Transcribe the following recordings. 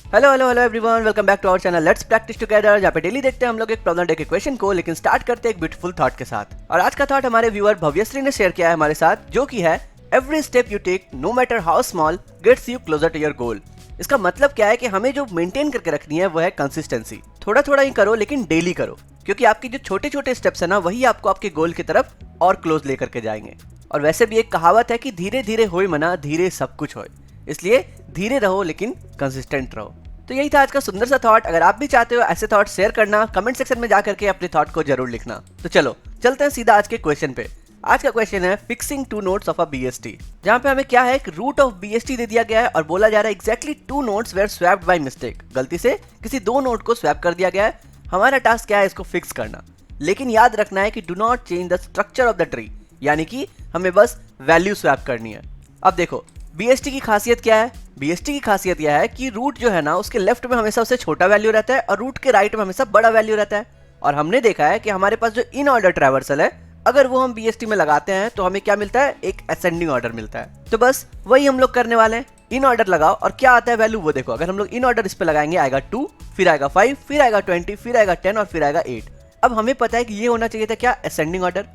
Hello hello hello everyone, welcome back to our channel let's practice together, जहाँ पे daily देखते हैं हम लोग एक प्रॉब्लम डे के क्वेश्चन को, लेकिन स्टार्ट करते हैं एक ब्यूटीफुल थॉट के साथ। और आज का थॉट हमारे व्यूअर भव्यश्री ने शेयर किया है हमारे साथ, जो कि है every step you take no matter how small gets you closer to your goal. इसका मतलब क्या है कि हमें जो मेंटेन करके रखनी है वो है कंसिस्टेंसी। थोड़ा थोड़ा ही करो लेकिन डेली करो, क्योंकि आपकी जो छोटे छोटे स्टेप्स है ना, वही आपको आपके गोल की तरफ और क्लोज लेकर के जाएंगे। और वैसे भी एक कहावत है कि धीरे धीरे होए मना, धीरे सब कुछ होए। इसलिए धीरे रहो लेकिन कंसिस्टेंट रहो। तो यही था आज का सुंदर सा थॉट। अगर आप भी चाहते हो ऐसे थॉट शेयर करना, कमेंट सेक्शन में जाकर के अपने थॉट को जरूर लिखना। तो चलो चलते हैं सीधा आज के क्वेश्चन पे। आज का क्वेश्चन है fixing two nodes of a BST, जहाँ पे हमें क्या है, एक रूट ऑफ बीएसटी दे दिया गया है और बोला जा रहा है exactly 2 nodes were swapped by mistake. गलती से किसी 2 नोट को स्वैप कर दिया गया है। हमारा टास्क क्या है, इसको फिक्स करना। लेकिन याद रखना है कि do not change the structure of the tree, यानी कि हमें बस वैल्यू स्वैप करनी है। अब देखो बीएसटी की खासियत क्या है। बीएसटी की खासियत यह है कि रूट जो है ना, उसके लेफ्ट में हमेशा उससे छोटा वैल्यू रहता है और रूट के राइट में हमेशा बड़ा वैल्यू रहता है। और हमने देखा है कि हमारे पास जो इन ऑर्डर ट्रैवर्सल है, अगर वो हम बीएसटी में लगाते हैं तो हमें क्या मिलता है, एक असेंडिंग ऑर्डर मिलता है। तो बस वही हम लोग करने वाले हैं। इन ऑर्डर लगाओ और क्या आता है वैल्यू वो देखो। अगर हम लोग इन ऑर्डर इस पे लगाएंगे, आएगा 2, फिर आएगा 5, फिर आएगा 20, फिर आएगा 10 और फिर आएगा 8। अब हमें पता है कि ये होना चाहिए था क्या, असेंडिंग ऑर्डर।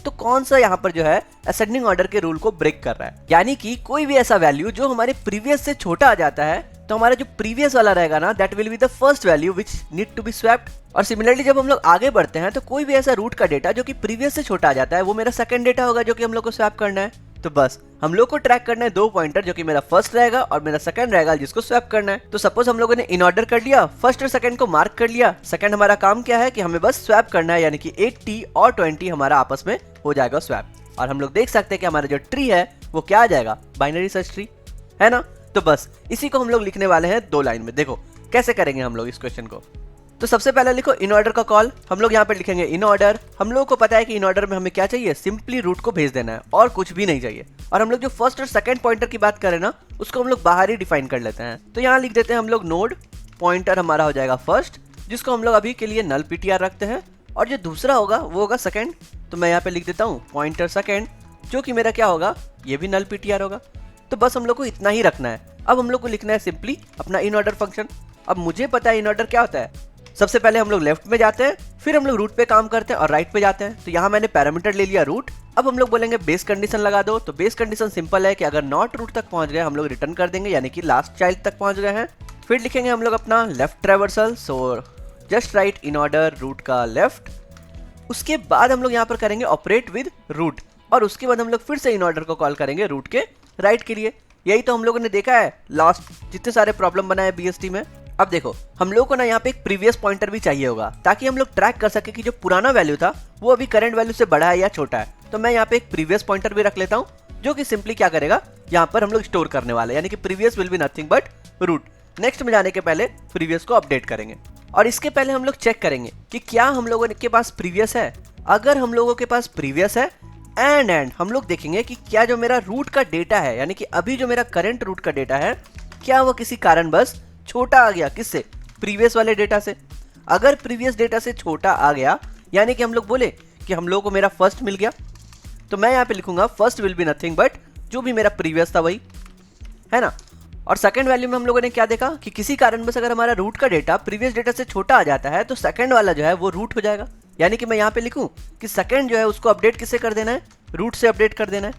तो कौन सा यहाँ पर जो है असेंडिंग ऑर्डर के रूल को ब्रेक कर रहा है, यानी कि कोई भी ऐसा वैल्यू जो हमारे प्रीवियस से छोटा आ जाता है, तो हमारा जो प्रीवियस वाला रहेगा ना, that will be the first value which need to be swapped. और सिमिलरली जब हम लोग आगे बढ़ते हैं तो कोई भी ऐसा रूट का डेटा जो कि प्रीवियस से छोटा आ जाता है, वो मेरा सेकंड डेटा होगा जो कि हम लोग को स्वैप करना है। तो बस हम लोग को ट्रैक करना है 2 पॉइंटर, जो कि मेरा फर्स्ट रहेगा और मेरा सेकंड रहेगा जिसको स्वैप करना है। तो सपोज हम लोगों ने इन ऑर्डर कर लिया, फर्स्ट और सेकंड को मार्क कर लिया। सेकंड हमारा काम क्या है कि हमें बस स्वैप करना है, यानी कि 80 और 20 हमारा आपस में हो जाएगा स्वैप। और हम लोग देख सकते हैं कि हमारा जो ट्री है वो क्या आ जाएगा, बाइनरी सर्च ट्री, है ना। तो बस इसी को हम लोग लिखने वाले हैं 2 लाइन में। देखो कैसे करेंगे हम लोग इस क्वेश्चन को। तो सबसे पहले लिखो इन ऑर्डर का कॉल। हम लोग यहाँ पे लिखेंगे इन ऑर्डर। हम लोगों को पता है कि इन ऑर्डर में हमें क्या चाहिए, सिंपली रूट को भेज देना है और कुछ भी नहीं चाहिए। और हम लोग जो फर्स्ट और सेकंड पॉइंटर की बात करें ना, उसको हम लोग बाहर ही डिफाइन कर लेते हैं। तो यहाँ लिख देते हैं हम लोग नोड, पॉइंटर हमारा हो जाएगा फर्स्ट, जिसको हम लोग अभी के लिए नल पीटीआर रखते हैं, और जो दूसरा होगा वो होगा सेकंड। तो मैं यहाँ पे लिख देता हूँ पॉइंटर सेकंड, जो कि मेरा क्या होगा, ये भी नल पीटीआर होगा। तो बस हम लोग को इतना ही रखना है। अब हम लोग को लिखना है सिंपली अपना इन ऑर्डर फंक्शन। अब मुझे पता है इन ऑर्डर क्या होता है। सबसे पहले हम लोग लेफ्ट में जाते हैं, फिर हम लोग रूट पे काम करते हैं और राइट पे जाते हैं। तो यहाँ मैंने पैरामीटर ले लिया रूट। अब हम लोग बोलेंगे बेस कंडीशन लगा दो। तो बेस कंडीशन सिंपल है कि अगर नॉट रूट तक पहुंच गए हम लोग रिटर्न कर देंगे, यानी कि लास्ट चाइल्ड तक पहुंच गए हैं। फिर लिखेंगे हम लोग अपना left traversal, so just right in order root का लेफ्ट। उसके बाद हम लोग यहाँ पर करेंगे ऑपरेट विद रूट, और उसके बाद हम लोग फिर से इन ऑर्डर को कॉल करेंगे रूट के राइट के लिए। यही तो हम लोगों ने देखा है लास्ट जितने सारे प्रॉब्लम बनाए बीएसटी में। अब देखो हम लोगों को ना यहाँ पे एक प्रीवियस पॉइंटर भी चाहिए होगा, ताकि हम लोग ट्रैक कर सके कि जो पुराना वैल्यू था वो अभी करंट वैल्यू से बड़ा है या छोटा है। तो मैं यहाँ पे एक प्रीवियस पॉइंटर भी रख लेता हूँ, जो कि सिंपली क्या करेगा, यहाँ पर हम लोग स्टोर करने वाले, यानी कि previous will be nothing but root. Next में जाने के पहले प्रीवियस को अपडेट करेंगे, और इसके पहले हम लोग चेक करेंगे कि क्या हम लोगों के पास प्रीवियस है। अगर हम लोगों के पास प्रीवियस है एंड हम लोग देखेंगे कि क्या जो मेरा रूट का डेटा है, यानी कि अभी जो मेरा करंट रूट का डेटा है, क्या वो किसी कारणवश छोटा आ गया, किससे, प्रीवियस वाले डेटा से। अगर प्रीवियस डेटा से छोटा आ गया, यानी कि हम लोग बोले कि हम लोगों को मेरा फर्स्ट मिल गया, तो मैं यहाँ पे लिखूंगा first will be nothing but जो भी मेरा प्रीवियस था वही, है ना। और सेकंड वैल्यू में हम लोगों ने क्या देखा कि किसी कारणवश अगर हमारा रूट का डेटा प्रीवियस डेटा से छोटा आ जाता है, तो सेकंड वाला जो है वो रूट हो जाएगा। यानी कि मैं यहाँ पे लिखूं कि सेकंड जो है उसको अपडेट किससे कर देना है, रूट से अपडेट कर देना है।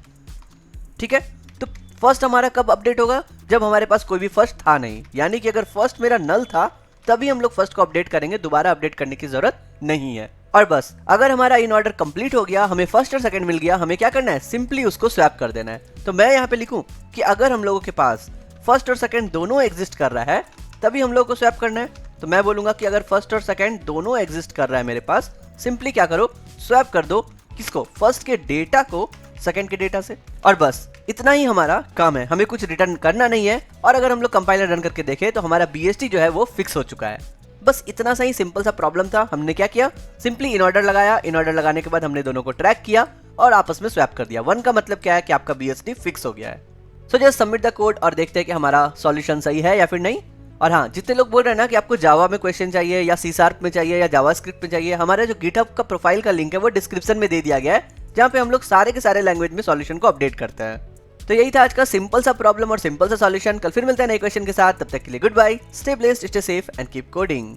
ठीक है, तो फर्स्ट हमारा कब अपडेट होगा, जब हमारे पास कोई भी फर्स्ट था नहीं, यानी कि अगर फर्स्ट मेरा नल था तभी हम लोग फर्स्ट को अपडेट करेंगे, दोबारा अपडेट करने की जरूरत नहीं है। और बस अगर हमारा इन ऑर्डर कंप्लीट हो गया, हमें फर्स्ट और सेकंड मिल गया, हमें क्या करना है, सिंपली उसको स्वैप कर देना है। तो मैं यहाँ पे लिखूं कि अगर हम लोगों के पास फर्स्ट और सेकंड दोनों एग्जिस्ट कर रहा है, तभी हम लोग को स्वैप करना है। तो मैं बोलूंगा कि अगर फर्स्ट और सेकंड दोनों एग्जिस्ट कर रहा है मेरे पास, सिंपली क्या करो, स्वैप कर दो किसको, फर्स्ट के डेटा को सेकंड के डेटा से। और बस इतना ही हमारा काम है, हमें कुछ रिटर्न करना नहीं है। और अगर हम लोग कंपाइलर रन करके देखें तो हमारा बीएसटी जो है वो फिक्स हो चुका है। बस इतना सा ही सिंपल सा प्रॉब्लम था। हमने क्या किया, सिंपली इन ऑर्डर लगाया, इन ऑर्डर लगाने के बाद हमने दोनों को ट्रैक किया और आपस में स्वैप कर दिया। 1 का मतलब क्या है कि आपका बीएसटी फिक्स हो गया है। So just submit the code और देखते हैं कि हमारा सॉल्यूशन सही है या फिर नहीं। और हाँ, जितने लोग बोल रहे हैं ना कि आपको जावा में क्वेश्चन चाहिए या सी शार्प में चाहिए या जावास्क्रिप्ट में चाहिए, हमारे जो गिटहब का प्रोफाइल का लिंक है वो डिस्क्रिप्शन में दे दिया गया है, जहाँ पे हम लोग सारे के सारे लैंग्वेज में सॉल्यूशन को अपडेट करते हैं। तो यही था आज का सिंपल सा प्रॉब्लम और सिंपल सा सॉल्यूशन। कल फिर मिलते हैं नए क्वेश्चन के साथ, तब तक के लिए goodbye, stay blessed, stay safe and keep coding.